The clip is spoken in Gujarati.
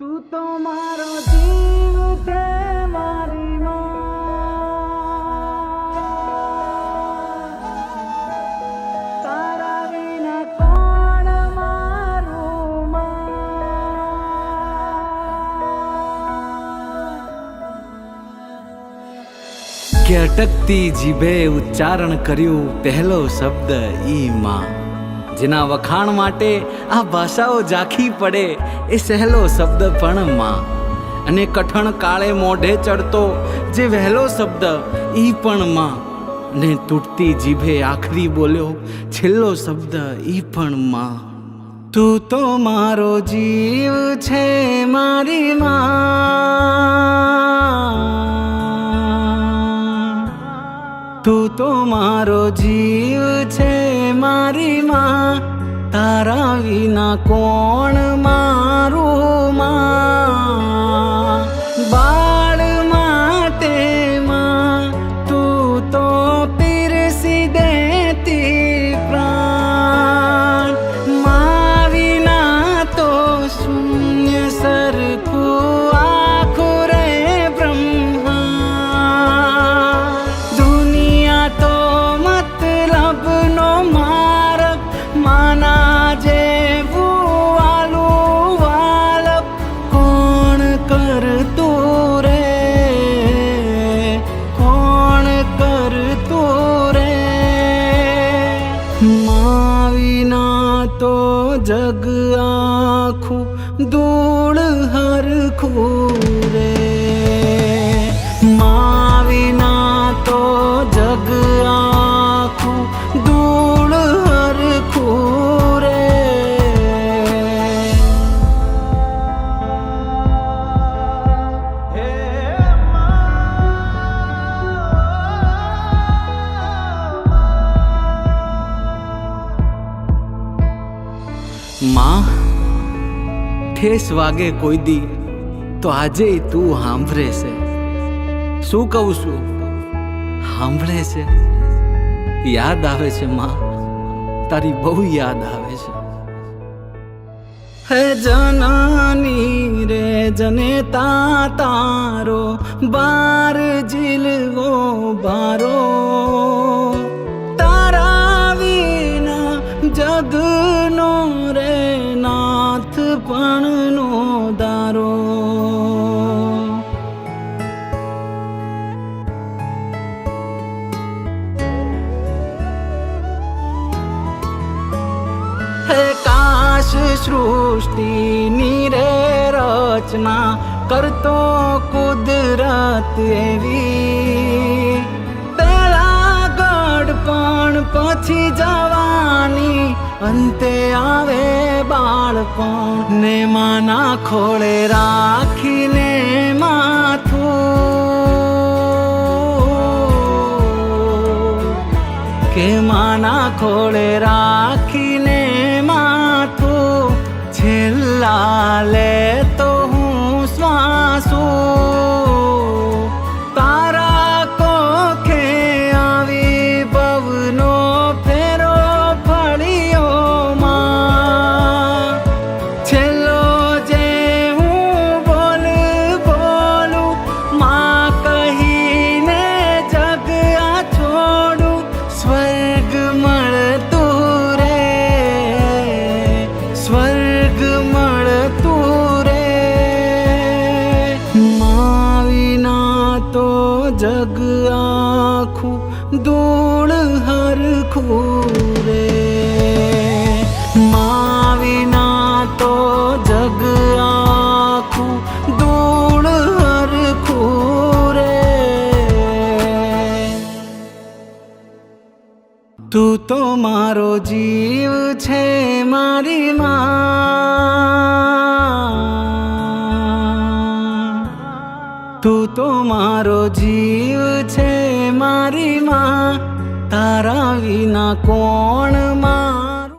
તું તો મારો જીવ છે મારી માં, તારા વિના કોણ મારું માં। કે અટકતી જીભે ઉચ્ચારણ કર્યું પહેલો શબ્દ ઈ માં, જેના વખાણ માટે આ ભાષાઓ ઝાંખી પડે એ સહેલો શબ્દ પણ માં, અને કઠણ કાળે મોઢે ચડતો જે વહેલો શબ્દ ઈ પણ માં, ને તૂટતી જીભે આખરી બોલ્યો છેલ્લો શબ્દ ઈ પણ માં। તું તો મારો જીવ છે મારી માં, તું તો મારો જીવ છે મારી માં, તારા વિના કોણ મારું માં। બાળ માટે માં તું તો પીરસી દેતી પ્રાણ, માં વિના તો શૂન્ય સરખું આખું રે બ્રહ્માંડ। દુનિયા તો મતલબનો માર્ગ, માના જેવું આલું વાલપ કોણ કરતું રે, કોણ કરતું રે। માં વિના તો જગ આખું ધૂળ હરખું રે, માં વિના તો જગ આખું ધૂળ હરખું રે। માં ઠેસ વાગે કોઈ દી તો આજે તું સાંભળે છે, શું કહું છું સાંભળે છે। યાદ આવે છે માં, તારી બહુ યાદ આવે છે। હે જનની રે જનેતા તારો બાર જીલવો બારો, તારા વિના જગનો રે નાથ પણનો દારો। હે કાશ સૃષ્ટિની રે રચના કરતો કુદરત એવી, પેલા ગડપણ પછી જવાની અંતે આવે બાળપણ, ને માના ખોળે રાખીને માથું, કે માના ખોળે રાખીને માથું, છેલ્લા લે તો હું શ્વાસું, તારા કોખે આવી ભવનો ફેરો ફળ્યો માં। છેલ્લો જે હું બોલું માં કહીને જગ આ છોડું, સ્વર્ગ મળતું રે, સ્વર્ગ મળતું રે। માં વિના તો જગ આખું ધૂળ હરખું રે, માં વિના તો જગ આખું ધૂળ હરખું રે। તું તો મારો જીવ છે મારી માં, તું તો મારો જીવ છે મારી માં, તારા વિના કોણ